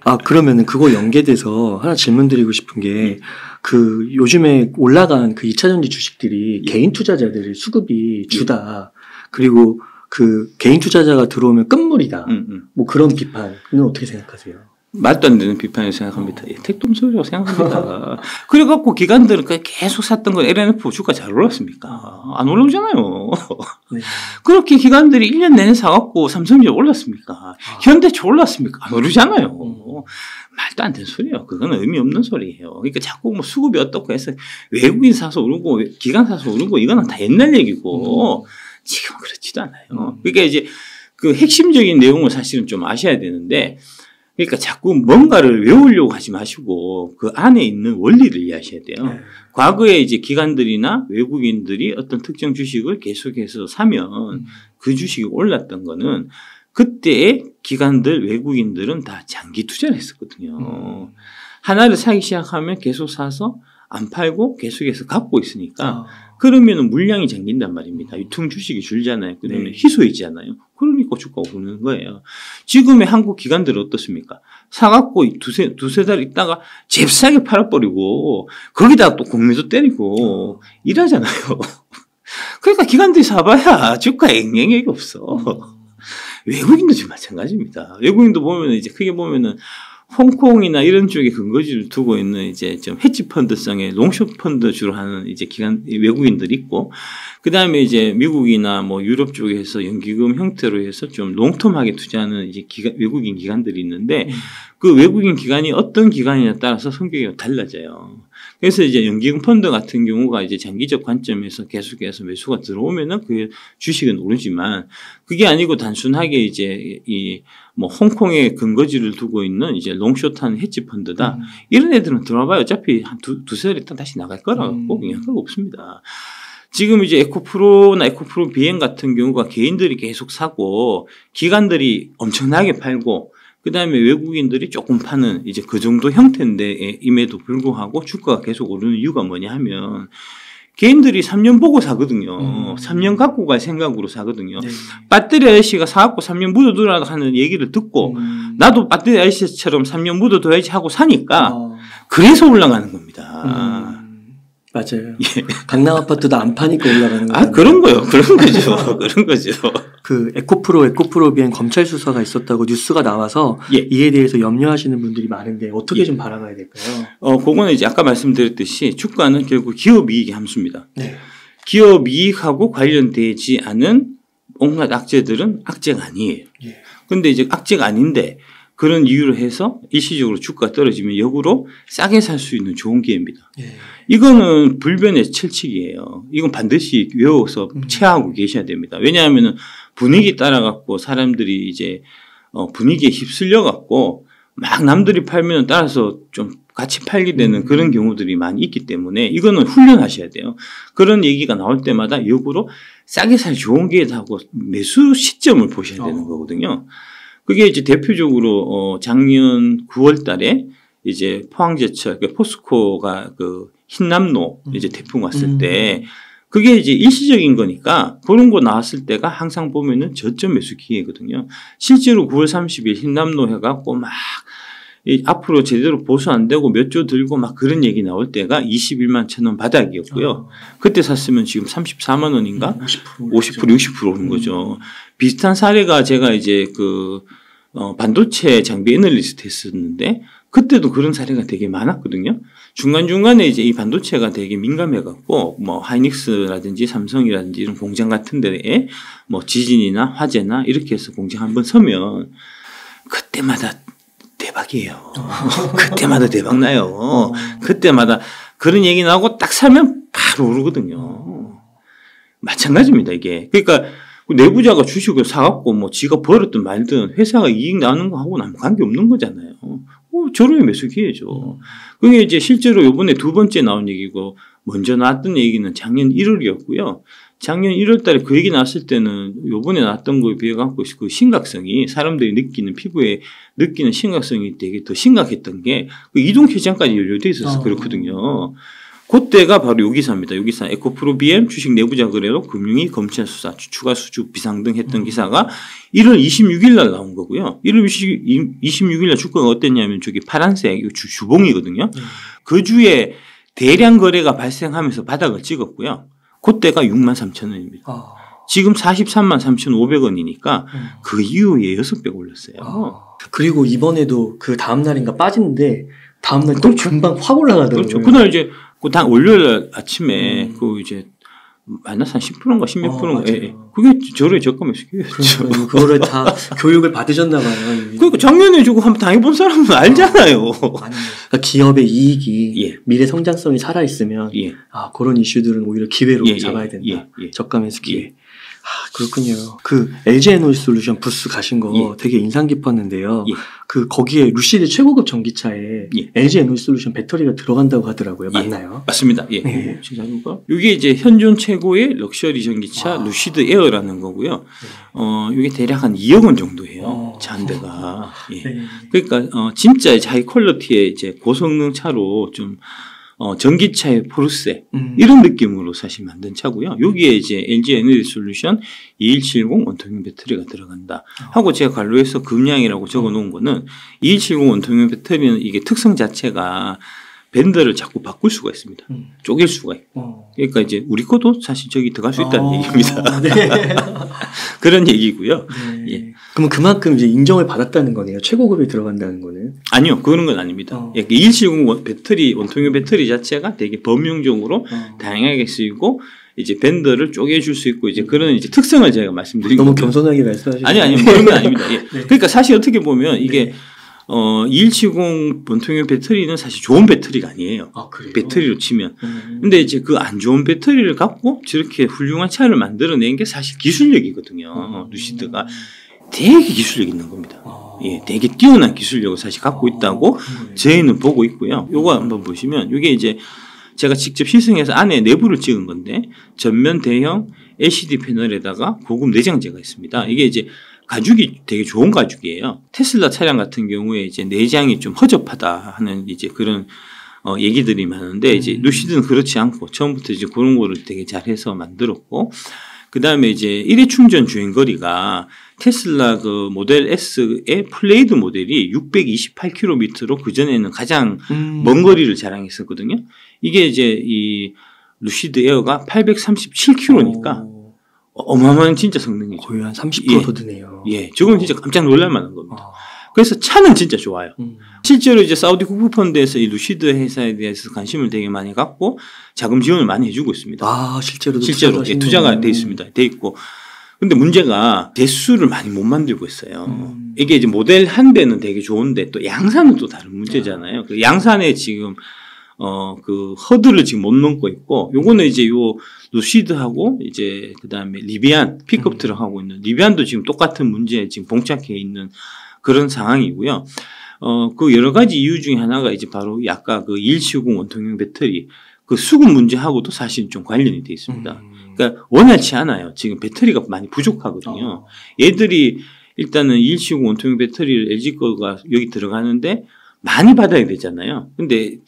아, 그러면은 그거 연계돼서 하나 질문 드리고 싶은 게, 그 요즘에 올라간 그 2차전지 주식들이 개인 투자자들의 수급이 주다. 그리고 그 개인 투자자가 들어오면 끝물이다. 뭐 그런 비판은 어떻게 생각하세요? 말도 안 되는 비판이라고 생각합니다. 택돔소리라고 생각합니다. 그래갖고 기관들은 계속 샀던 건 LNF 주가 잘 올랐습니까? 안 올라오잖아요. 네. 그렇게 기관들이 1년 내내 사갖고 삼성전자 올랐습니까? 현대차 올랐습니까? 안 오르잖아요. 말도 안 되는 소리예요. 그건 의미 없는 소리예요. 그러니까 자꾸 뭐 수급이 어떻고 해서 외국인 사서 오르고 기관 사서 오르고 이거는 다 옛날 얘기고 지금은 그렇지도 않아요. 그러니까 이제 그 핵심적인 내용을 사실은 좀 아셔야 되는데, 그러니까 자꾸 뭔가를 외우려고 하지 마시고 그 안에 있는 원리를 이해하셔야 돼요. 네. 과거에 이제 기관들이나 외국인들이 어떤 특정 주식을 계속해서 사면 그 주식이 올랐던 거는 그때의 기관들, 외국인들은 다 장기 투자를 했었거든요. 하나를 사기 시작하면 계속 사서 안 팔고 계속해서 갖고 있으니까 그러면은 물량이 잠긴단 말입니다. 유통 주식이 줄잖아요. 그러면 네. 희소해지잖아요. 그러니까 주가가 오르는 거예요. 지금의 한국 기관들은 어떻습니까? 사갖고 두세 달 있다가 잽싸게 팔아버리고 거기다가 또 공매도 때리고 이러잖아요. 그러니까 기관들이 사봐야 주가에 영향력이 없어. 외국인도 지금 마찬가지입니다. 외국인도 보면은 이제 크게 보면은 홍콩이나 이런 쪽에 근거지를 두고 있는 이제 좀 헤지 펀드성의 롱숏 펀드 주로 하는 이제 외국인들이 있고, 그 다음에 이제 미국이나 뭐 유럽 쪽에서 연기금 형태로 해서 좀 롱텀하게 투자하는 이제 외국인 기관들이 있는데 그 외국인 기관이 어떤 기관이냐에 따라서 성격이 달라져요. 그래서 이제 연기금 펀드 같은 경우가 이제 장기적 관점에서 계속해서 매수가 들어오면은 그 주식은 오르지만 그게 아니고 단순하게 이제 이 뭐 홍콩에 근거지를 두고 있는 이제 롱숏한 헤지 펀드다. 이런 애들은 들어봐요. 어차피 한 두세 달 있다 다시 나갈 거라고 영향가 없습니다. 지금 이제 에코프로나 에코프로 비행 같은 경우가 개인들이 계속 사고 기관들이 엄청나게 팔고 그 다음에 외국인들이 조금 파는 이제 그 정도 형태인데 임에도 불구하고 주가가 계속 오르는 이유가 뭐냐 하면 개인들이 3년 보고 사거든요. 3년 갖고 갈 생각으로 사거든요. 네. 배터리 아저씨가 사갖고 3년 묻어두라 하는 얘기를 듣고 나도 배터리 아저씨처럼 3년 묻어둬야지 하고 사니까 그래서 올라가는 겁니다. 맞아요. 예. 강남 아파트도 안 파니까 올라가는 거예요. 아, 그런 거요. 그런 거죠. 그런 거죠. 그 에코프로 비행 검찰 수사가 있었다고 뉴스가 나와서 예. 이에 대해서 염려하시는 분들이 많은데 어떻게 좀 바라봐야 될까요? 그거는 이제 아까 말씀드렸듯이 주가는 결국 기업 이익의 함수입니다. 네. 기업 이익하고 관련되지 않은 온갖 악재들은 악재가 아니에요. 그런데 이제 악재가 아닌데 그런 이유로 해서 일시적으로 주가가 떨어지면 역으로 싸게 살 수 있는 좋은 기회입니다. 예. 이거는 불변의 철칙이에요. 이건 반드시 외워서 체화하고 계셔야 됩니다. 왜냐하면 분위기 따라갖고 사람들이 이제 분위기에 휩쓸려갖고 막 남들이 팔면 따라서 좀 같이 팔게 되는 그런 경우들이 많이 있기 때문에 이거는 훈련하셔야 돼요. 그런 얘기가 나올 때마다 역으로 싸게 살 좋은 기회다 하고 매수 시점을 보셔야 되는 거거든요. 그게 이제 대표적으로 작년 9월 달에 이제 포항제철, 그러니까 포스코가 그 흰남노 이제 태풍 왔을 때 그게 이제 일시적인 거니까 그런 거 나왔을 때가 항상 보면은 저점 매수 기회거든요. 실제로 9월 30일 흰남노 해갖고 막 앞으로 제대로 보수 안 되고 몇 조 들고 막 그런 얘기 나올 때가 21만 1,000원 바닥이었고요. 그때 샀으면 지금 34만 원인가? 50%, 60% 오른 거죠. 비슷한 사례가 제가 이제 그 반도체 장비 애널리스트 했었는데 그때도 그런 사례가 되게 많았거든요. 중간중간에 이제 이 반도체가 되게 민감해갖고 뭐 하이닉스라든지 삼성이라든지 이런 공장 같은 데에 뭐 지진이나 화재나 이렇게 해서 공장 한번 서면 그때마다 대박이에요. 그때마다 대박 나요. 그때마다 그런 얘기 나오고 딱 사면 바로 오르거든요. 마찬가지입니다, 이게. 그러니까 내부자가 주식을 사갖고 뭐 지가 벌었든 말든 회사가 이익 나는 거 하고는 아무 관계 없는 거잖아요. 저렴의 매수 기회죠. 그게 이제 실제로 요번에 두 번째 나온 얘기고 먼저 나왔던 얘기는 작년 1월이었고요. 작년 1월 달에 그 얘기 나왔을 때는 요번에 나왔던 거에 비해 갖고 그 심각성이 사람들이 느끼는 피부에 느끼는 심각성이 되게 더 심각했던 게 그 이동 회장까지 연루돼 있어서 그렇거든요. 그때가 바로 요 기사입니다. 요 기사 에코프로 BM 주식 내부자 거래로 금융위 검찰 수사 추가 수주 비상 등 했던 기사가 1월 26일 날 나온 거고요. 1월 26일 날 주가가 어땠냐면 저기 파란색 주봉이거든요. 그 주에 대량 거래가 발생하면서 바닥을 찍었고요. 그때가 63,000원입니다. 지금 433,3,500원이니까 그 이후에 6배 올랐어요. 그리고 이번에도 그 다음 날인가 빠지는데 다음 날 또 금방 확 올라가더라고요. 그렇죠. 그날 이제 그 월요일 아침에 그 이제 마이너스 한 10%인가 10몇 %인가. 예. 그게 저를 적금했어요. 그러니까 그거를 다 교육을 받으셨나 봐요. 그러니까 작년에 저거 한번 당해본 사람은 알잖아요. 그러니까 기업의 이익이 미래 성장성이 살아있으면 그런 이슈들은 오히려 기회로 잡아야 된다. 적감해서 기회. 그렇군요. 그 LG 에너지솔루션 부스 가신 거 되게 인상 깊었는데요. 그 거기에 루시드 최고급 전기차에 LG 에너지솔루션 배터리가 들어간다고 하더라고요. 맞나요? 맞습니다. 이게 이제 현존 최고의 럭셔리 전기차 루시드 에어라는 거고요. 이게 대략 한 2억 원 정도예요. 차 한 대가. 그러니까 진짜 하이 퀄리티의 이제 고성능 차로 좀 전기차의 포르쉐 이런 느낌으로 사실 만든 차고요. 여기에 이제 LG 에너지 솔루션 2170 원통형 배터리가 들어간다 하고 제가 관로해서 금량이라고 적어 놓은 거는 2170 원통형 배터리는 이게 특성 자체가 밴더를 자꾸 바꿀 수가 있습니다. 쪼갤 수가 있고. 그러니까 이제 우리 거도 사실 저기 들어갈 수 있다는 얘기입니다. 네. 그런 얘기고요. 네. 그럼 그만큼 이제 인정을 받았다는 거네요. 최고급이 들어간다는 거는. 아니요. 그런 건 아닙니다. 2170 배터리, 원통형 배터리 자체가 되게 범용적으로 다양하게 쓰이고 이제 밴더를 쪼개줄 수 있고 이제 그런 이제 특성을 제가 말씀드린 거예요. 너무 겸손하게 말씀하시죠. 아니요. 그런 건 아닙니다. 그러니까 사실 어떻게 보면 이게 2170 원통형 배터리는 사실 좋은 배터리가 아니에요. 배터리로 치면. 근데 이제 그 안 좋은 배터리를 갖고 저렇게 훌륭한 차를 만들어낸 게 사실 기술력이거든요. 루시드가 되게 기술력 있는 겁니다. 되게 뛰어난 기술력을 사실 갖고 있다고 저희는 보고 있고요. 요거 한번 보시면 이게 이제 제가 직접 시승해서 안에 내부를 찍은 건데 전면 대형 LCD 패널에다가 고급 내장재가 있습니다. 이게 이제 가죽이 되게 좋은 가죽이에요. 테슬라 차량 같은 경우에 이제 내장이 좀 허접하다 하는 이제 그런 얘기들이 많은데 이제 루시드는 그렇지 않고 처음부터 이제 그런 거를 되게 잘해서 만들었고 그 다음에 이제 일회 충전 주행 거리가 테슬라 그 모델 S의 플레이드 모델이 628km로 그 전에는 가장 먼 거리를 자랑했었거든요. 이게 이제 이 루시드 에어가 837km니까. 어마어마한 진짜 성능이죠. 거의 한 30% 더 드네요. 저건 진짜 깜짝 놀랄 만한 겁니다. 그래서 차는 진짜 좋아요. 실제로 이제 사우디 국부펀드에서 이 루시드 회사에 대해서 관심을 되게 많이 갖고 자금 지원을 많이 해주고 있습니다. 실제로 투자가 돼 있습니다. 돼 있고. 근데 문제가 대수를 많이 못 만들고 있어요. 이게 이제 모델 한 대는 되게 좋은데 또 양산은 또 다른 문제잖아요. 그 양산에 지금 그 허들을 지금 못 넘고 있고, 요거는 이제 요 루시드하고 이제 그 다음에 리비안 픽업 트럭 하고 있는 리비안도 지금 똑같은 문제에 지금 봉착해 있는 그런 상황이고요. 그 여러 가지 이유 중에 하나가 이제 바로 아까 그 2170 원통형 배터리 그 수급 문제하고도 사실 좀 관련이 돼 있습니다. 그러니까 원활치 않아요. 지금 배터리가 많이 부족하거든요. 얘들이 일단은 2170 원통형 배터리를 LG 거가 여기 들어가는데 많이 받아야 되잖아요. 근데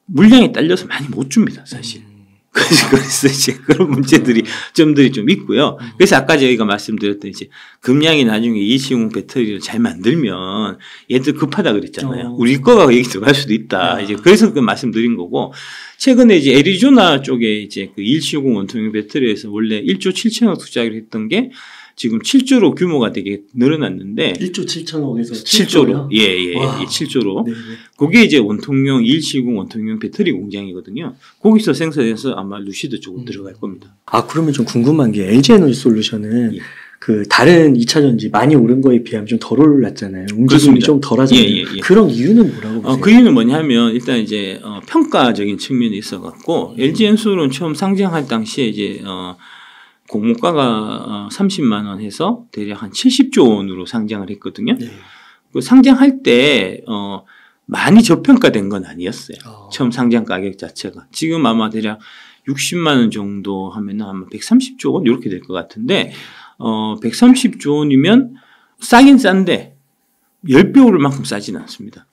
물량이 딸려서 많이 못 줍니다, 사실. 그래서 이제 그런 문제들이, 점들이 좀 있고요. 그래서 아까 저희가 말씀드렸던 이제 금량이 나중에 2170 배터리를 잘 만들면 얘들 급하다 그랬잖아요. 우리 거가 여기 들어갈 수도 있다. 이제 그래서 그 말씀드린 거고, 최근에 이제 애리조나 쪽에 이제 그 2170 원통형 배터리에서 원래 1조 7천억 투자를 했던 게 지금 7조로 규모가 되게 늘어났는데 1조 7천억에서 7조로 7조로 그게 이제 원통형 2170 원통형 배터리 공장이거든요. 거기서 생산해서 아마 루시드 쪽으로 들어갈 겁니다. 그러면 좀 궁금한 게 LG 에너지 솔루션은 그 다른 2차전지 많이 오른 거에 비하면 좀 덜 올랐잖아요. 움직임이 좀 덜하잖아요. 그런 이유는 뭐라고 보세요? 그 이유는 뭐냐면 일단 이제 평가적인 측면이 있어갖고 LG 엔솔은 처음 상장할 당시에 이제 공모가가 30만 원 해서 대략 한 70조 원으로 상장을 했거든요. 그 상장할 때 많이 저평가된 건 아니었어요. 처음 상장 가격 자체가. 지금 아마 대략 60만 원 정도 하면 아마 130조 원 이렇게 될 것 같은데 130조 원이면 싸긴 싼데 10배 오를 만큼 싸지는 않습니다.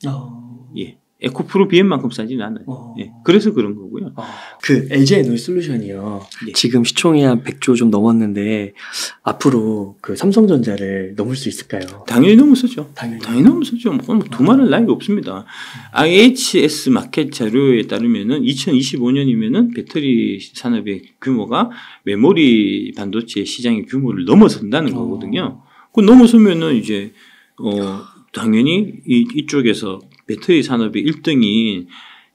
에코프로 BM만큼 싸지는 않아요. 예, 그래서 그런 거고요. 그 LG 에너지솔루션이요. 예. 지금 시총이 한 100조 좀 넘었는데 앞으로 그 삼성전자를 넘을 수 있을까요? 당연히 넘었었죠. 당연히 넘었었죠. 뭐 두말할 나위가 없습니다. IHS 마켓 자료에 따르면은 2025년이면은 배터리 산업의 규모가 메모리 반도체 시장의 규모를 넘어선다는 거거든요. 그 넘어서면은 이제 당연히 이쪽에서 배터리 산업의 1등인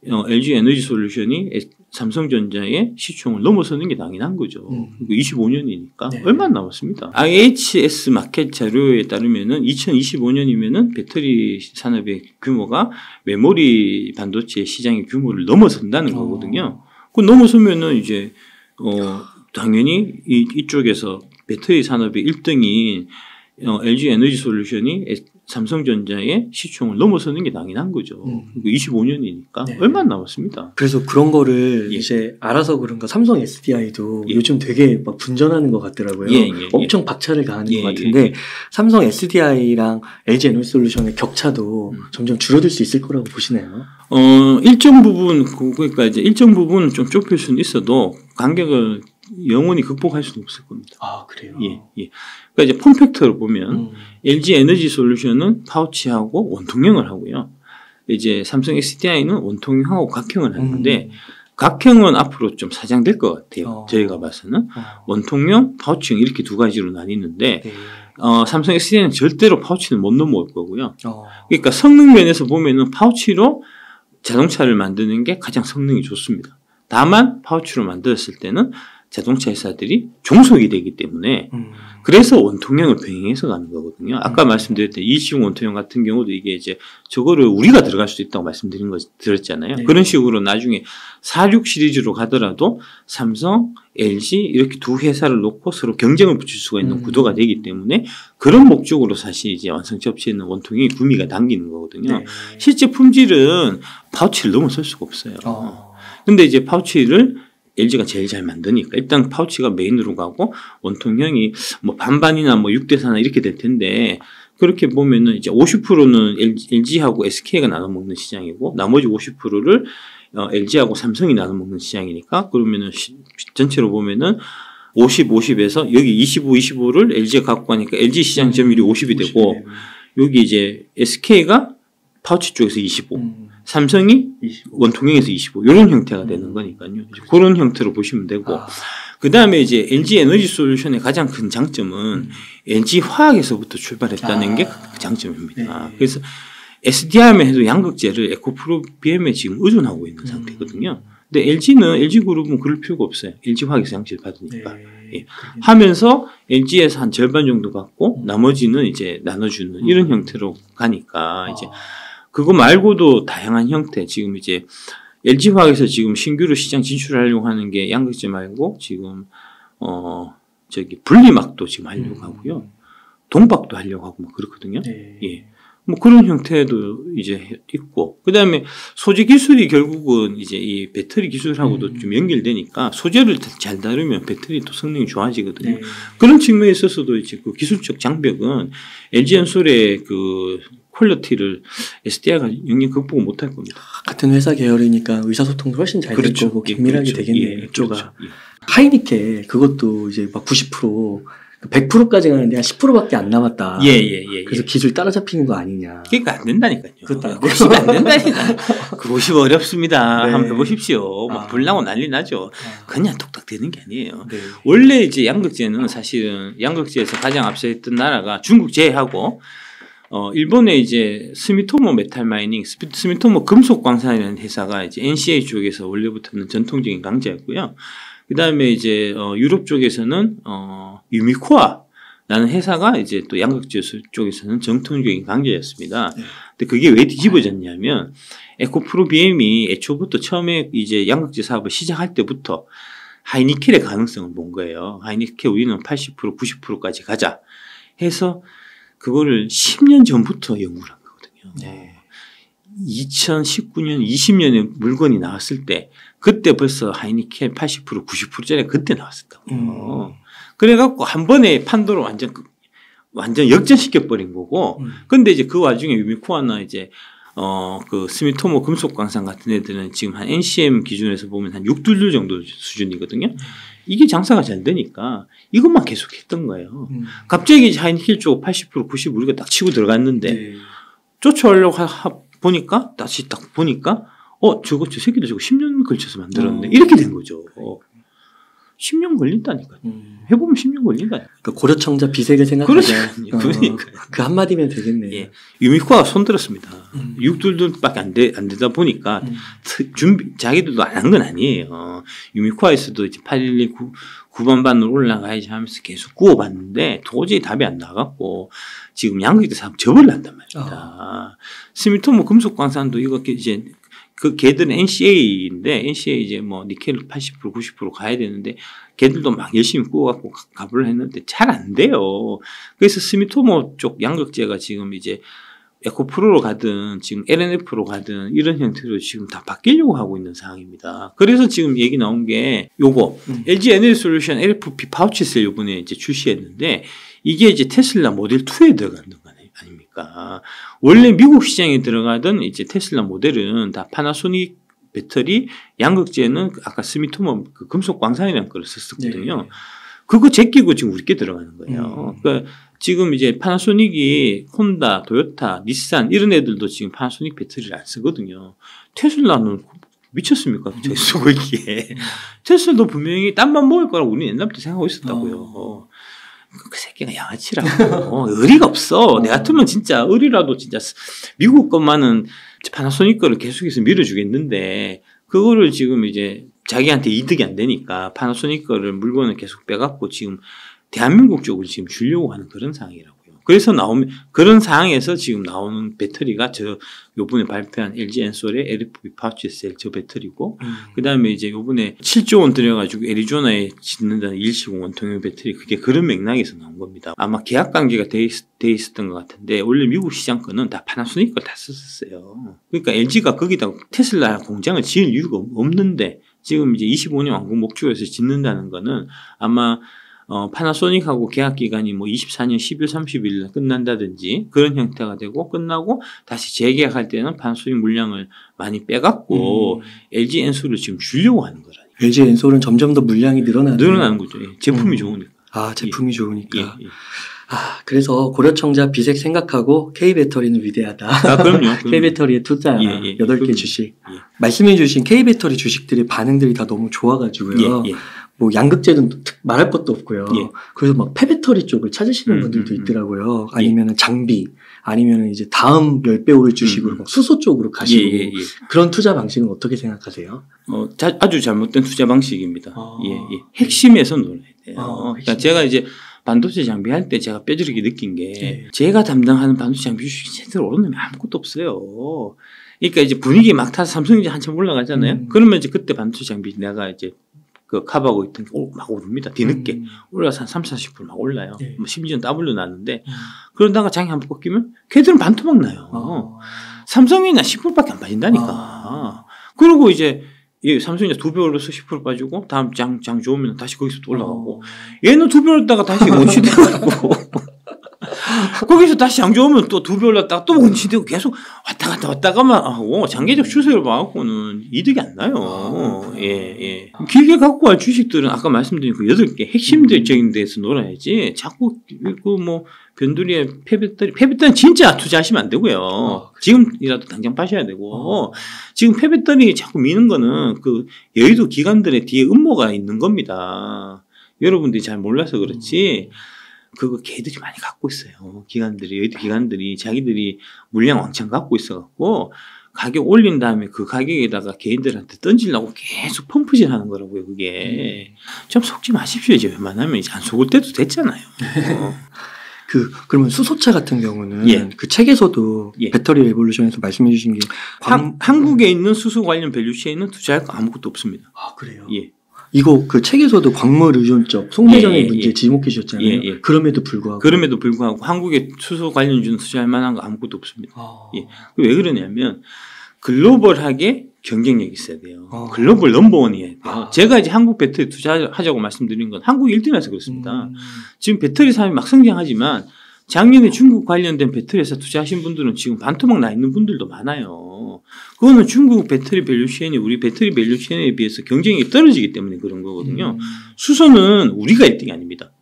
LG 에너지 솔루션이 삼성전자의 시총을 넘어서는 게 당연한 거죠. 25년이니까 네. 얼마 안 남았습니다. IHS 마켓 자료에 따르면은 2025년이면은 배터리 산업의 규모가 메모리 반도체 시장의 규모를 넘어선다는 거거든요. 그 넘어서면은 이제 당연히 이쪽에서 배터리 산업의 1등인 LG 에너지 솔루션이 삼성전자의 시총을 넘어서는 게 당연한 거죠. 25년이니까 네. 얼마 안 남았습니다. 그래서 그런 거를 이제 알아서 그런가 삼성 SDI도 요즘 되게 막 분전하는 것 같더라고요. 엄청 박차를 가하는 것 같은데 삼성 SDI랑 LG 에너지 솔루션의 격차도 점점 줄어들 수 있을 거라고 보시나요? 일정 부분 그러니까 이제 일정 부분은 좀 좁힐 수는 있어도 간격을 영원히 극복할 수는 없을 겁니다. 아, 그래요? 예. 그러니까 이제 폼팩터로 보면 LG 에너지 솔루션은 파우치하고 원통형을 하고요. 이제 삼성 SDI는 원통형하고 각형을 하는데 각형은 앞으로 좀 사장될 것 같아요. 저희가 봐서는 원통형, 파우치형 이렇게 두 가지로 나뉘는데 삼성 SDI는 절대로 파우치는 못 넘어올 거고요. 그러니까 성능 면에서 보면은 파우치로 자동차를 만드는 게 가장 성능이 좋습니다. 다만 파우치로 만들었을 때는 자동차 회사들이 종속이 되기 때문에 그래서 원통형을 병행해서 가는 거거든요. 아까 말씀드렸던 이시용 원통형 같은 경우도 이게 이제 저거를 우리가 들어갈 수도 있다고 말씀드린 거 들었잖아요. 네. 그런 식으로 나중에 46 시리즈로 가더라도 삼성, LG 이렇게 두 회사를 놓고 서로 경쟁을 붙일 수가 있는 구도가 되기 때문에 그런 목적으로 사실 이제 완성체 업체에는 원통형이 구미가 당기는 거거든요. 네. 실제 품질은 파우치를 넘어설 수가 없어요. 근데 이제 파우치를 LG가 제일 잘 만드니까 일단 파우치가 메인으로 가고 원통형이 뭐 반반이나 뭐 6대4나 이렇게 될 텐데 그렇게 보면은 이제 50%는 LG하고 SK가 나눠 먹는 시장이고 나머지 50%를 LG하고 삼성이 나눠 먹는 시장이니까 그러면은 전체로 보면은 50, 50에서 여기 25, 25를 LG가 갖고 가니까 LG 시장 점유율이 50이 되고 여기 이제 SK가 파우치 쪽에서 25. 삼성이 25. 원통형에서 25 이런 형태가 되는 거니까요. 그런 형태로 보시면 되고 그 다음에 이제 LG 에너지 솔루션의 가장 큰 장점은 LG 화학에서부터 출발했다는 게 그 장점입니다. 네. 그래서 SDI만 해도 양극재를 에코프로 BM에 지금 의존하고 있는 상태거든요. 근데 LG 그룹은 그럴 필요가 없어요. LG 화학에서 양질을 받으니까. 네. 예. 하면서 LG에서 한 절반 정도 갖고 나머지는 이제 나눠주는 이런 형태로 가니까 이제 그거 말고도 다양한 형태, 지금 이제 LG화학에서 지금 신규로 시장 진출하려고 하는 게 양극재 말고 지금, 분리막도 지금 하려고 하고요. 동박도 하려고 하고 막 그렇거든요. 네. 예. 뭐 그런 형태도 이제 있고, 그 다음에 소재 기술이 결국은 이제 이 배터리 기술하고도 좀 연결되니까 소재를 잘 다루면 배터리 또 성능이 좋아지거든요. 네. 그런 측면에 있어서도 이제 그 기술적 장벽은 LG엔솔의 그 퀄리티를 SDI가 영영 극복을 못할 겁니다. 같은 회사 계열이니까 의사소통도 훨씬 잘 될 거고 긴밀하게 되겠네요. 이쪽가. 하이니켈 그것도 이제 막 90% 100%까지 가는데 한 10%밖에 안 남았다. 그래서 기술 따라잡히는 거 아니냐. 그러니까 안 된다니까요. 그렇다. 90이 안 된다니까. 그 50 어렵습니다. 네. 한번 해보십시오. 막 불나고 난리 나죠. 그냥 톡톡 되는 게 아니에요. 네. 원래 이제 양극재는 사실은 양극재에서 가장 앞서 있던 나라가 중국 제외하고 일본의 이제 스미토모 메탈 마이닝, 스미토모 금속 광산이라는 회사가 이제 NCA 쪽에서 원래부터는 전통적인 강자였고요. 그 다음에 이제 유럽 쪽에서는 유미코아라는 회사가 이제 또 양극재 쪽에서는 정통적인 강자였습니다. 근데 그게 왜 뒤집어졌냐면 에코프로 BM이 애초부터 처음에 이제 양극재 사업을 시작할 때부터 하이니켈의 가능성을 본 거예요. 하이니켈 우리는 80%, 90%까지 가자 해서 그거를 10년 전부터 연구를 한 거거든요. 네. 2019년, 20년에 물건이 나왔을 때 그때 벌써 하이니켈 80%, 90%짜리 그때 나왔었다고요. 그래갖고 한 번에 판도를 완전 역전시켜버린 거고 근데 이제 그 와중에 유미코아나 이제 그 스미토모 금속광산 같은 애들은 지금 한 NCM 기준에서 보면 한 6둘 정도 수준이거든요. 이게 장사가 잘 되니까 이것만 계속 했던 거예요. 갑자기 하이니켈 쪽 80%, 90% 우리가 딱 치고 들어갔는데 네. 쫓아오려고 보니까 다시 딱 보니까 저 새끼들 저거 10년 걸쳐서 만들었네. 이렇게 된 거죠. 10년 걸린다니까요. 해보면 10년 걸린다니까요. 그 고려청자 비색을 생각하자. 그러니까. 그 한마디면 되겠네요. 예. 유미코가 손들었습니다. 6둘밖에 안 되다 보니까 자기들도 안 한 건 아니에요. 유미코에서도 이제 812 구반반으로 올라가야지 하면서 계속 구워봤는데 도저히 답이 안 나갔고 지금 양극재 사업 접을난단 말입니다. 스미토모 금속광산도 이거 이제 그 걔들은 NCA인데 NCA 이제 뭐 니켈 80% 90% 가야 되는데 걔들도 막 열심히 구워갖고 가불을 했는데 잘 안 돼요. 그래서 스미토모 쪽 양극재가 지금 이제 에코프로로 가든 지금 LNF로 가든 이런 형태로 지금 다 바뀌려고 하고 있는 상황입니다. 그래서 지금 얘기 나온 게 요거 LG 에너지솔루션 LFP 파우치셀 요번에 이제 출시했는데 이게 이제 테슬라 모델 2에 들어가는 거 아닙니까? 원래 미국 시장에 들어가던 이제 테슬라 모델은 다 파나소닉 배터리 양극재는 아까 스미토모 그 금속 광산이라는 걸 썼었거든요. 네. 그거 제끼고 지금 우리 게 들어가는 거예요. 그러니까 지금 이제 파나소닉이 혼다, 도요타, 닛산 이런 애들도 지금 파나소닉 배터리를 안 쓰거든요. 테슬라는 미쳤습니까? 저기 쓰고 있기에. 테슬라도 분명히 딴만 먹을 거라고 우리는 옛날부터 생각하고 있었다고요. 그 새끼가 양아치라고. 의리가 없어. 내 같으면 진짜 의리라도 진짜 미국 것만은 파나소닉 거를 계속해서 밀어주겠는데 그거를 지금 이제 자기한테 이득이 안 되니까 파나소닉 거를 물건을 계속 빼갖고 지금 대한민국 쪽으로 지금 주려고 하는 그런 상황이라고요. 그래서 그런 상황에서 지금 나오는 배터리가 요번에 발표한 LG 엔솔의 LFP 파우치셀 저 배터리고, 그 다음에 이제 요번에 7조 원 들여가지고 애리조나에 짓는다는 일시공원 동용 배터리, 그게 그런 맥락에서 나온 겁니다. 아마 계약 관계가 돼 있었던 것 같은데, 원래 미국 시장 거는 다 파나소닉 걸 다 썼었어요. 그러니까 LG가 거기다 테슬라 공장을 지을 이유가 없는데, 지금 이제 25년 완공 목표에서 짓는다는 거는 아마 파나소닉하고 계약 기간이 뭐 24년 10일 30일 끝난다든지 그런 형태가 되고 끝나고 다시 재계약할 때는 파나소닉 물량을 많이 빼갖고 LG 엔솔을 지금 주려고 하는 거라니까. LG 엔솔은 점점 더 물량이 늘어나는 거죠. 예. 제품이 좋으니까. 아, 제품이 좋으니까. 예. 아, 그래서 고려청자 비색 생각하고 K배터리는 위대하다. 아, 그럼요. K배터리에 투자 8개 주식. 말씀해 주신 K배터리 주식들의 반응들이 다 너무 좋아가지고요. 뭐 양극재는 말할 것도 없고요. 그래서 막 폐배터리 쪽을 찾으시는 분들도 있더라고요. 아니면은 장비, 아니면은 이제 다음 10배 오를 주식으로 막 수소 쪽으로 가시고 그런 투자 방식은 어떻게 생각하세요? 아주 잘못된 투자 방식입니다. 핵심에서 놀아야 돼요. 그러니까 제가 이제 반도체 장비 할 때 제가 뼈저리게 느낀 게 제가 담당하는 반도체 장비 주식이 제대로 오른 놈이 아무것도 없어요. 그러니까 이제 분위기 막 타서 삼성전자 한참 올라가잖아요. 그러면 이제 그때 반도체 장비 내가 이제 그 컵하고 있던 게 막 오릅니다. 뒤늦게. 올라서 한 30, 40% 막 올라요. 뭐 심지어는 W 났는데 그러다가 장이 한번 꺾이면 걔들은 반토막 나요. 삼성이나 10%밖에 안 빠진다니까. 그리고 이제 삼성이나 2배 올라서 10% 빠지고 다음 장 좋으면 다시 거기서 또 올라가고 얘는 2배 올랐다가 다시 원시되고 거기서 다시 장 좋으면 또 2배 올랐다가 또 원시되고 계속 왔다 갔다만 하고 장기적 추세를 봐갖고는 이득이 안 나요. 길게 갖고 갈 주식들은 아까 말씀드린 그 8개 핵심적인 데서 놀아야지 자꾸 그 뭐 변두리에 폐배터리 진짜 투자하시면 안 되고요. 지금이라도 당장 파셔야 되고 지금 폐배터리 자꾸 미는 거는 그 여의도 기관들의 뒤에 음모가 있는 겁니다. 여러분들이 잘 몰라서 그렇지 그거 걔들이 많이 갖고 있어요. 여의도 기관들이 자기들이 물량 왕창 갖고 있어갖고 가격 올린 다음에 그 가격에다가 개인들한테 던지려고 계속 펌프질 하는 거라고요. 그게 좀 속지 마십시오. 이제 웬만하면 이제 안 속을 때도 됐잖아요. 그러면 수소차 같은 경우는 그 책에서도 배터리 레볼루션에서 말씀해 주신 게 한국에 있는 수소 관련 밸류체인은 투자할 거 아무것도 없습니다. 아, 그래요? 이거 그 책에서도 광물 의존적 송대전의 문제 지목해 주셨잖아요. 그럼에도 불구하고 한국에 수소 관련주는 투자할 만한 거 아무것도 없습니다. 왜 그러냐면 글로벌하게 경쟁력이 있어야 돼요. 글로벌 넘버원이어야 돼요. 제가 이제 한국 배터리 투자하자고 말씀드린 건 한국 1등이라서 그렇습니다. 지금 배터리 사업이 막 성장하지만 작년에 중국 관련된 배터리에서 투자하신 분들은 지금 반토막 나 있는 분들도 많아요. 그거는 중국 배터리 밸류체인이 우리 배터리 밸류체인에 비해서 경쟁력이 떨어지기 때문에 그런 거거든요. 수소는 우리가 1등이 아닙니다.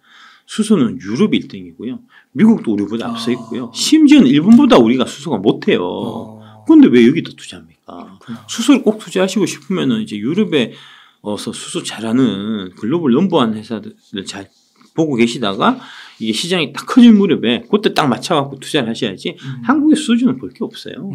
수소는 유럽이 1등이고요. 미국도 우리보다 앞서 있고요. 심지어는 일본보다 우리가 수소가 못해요. 그런데 왜 여기다 투자합니까? 수소를 꼭 투자하시고 싶으면은 이제 유럽에 어서 수소 잘하는 글로벌 넘버원 회사들을 잘 보고 계시다가 이게 시장이 딱 커질 무렵에 그때 딱 맞춰갖고 투자를 하셔야지 한국의 수주는 볼 게 없어요.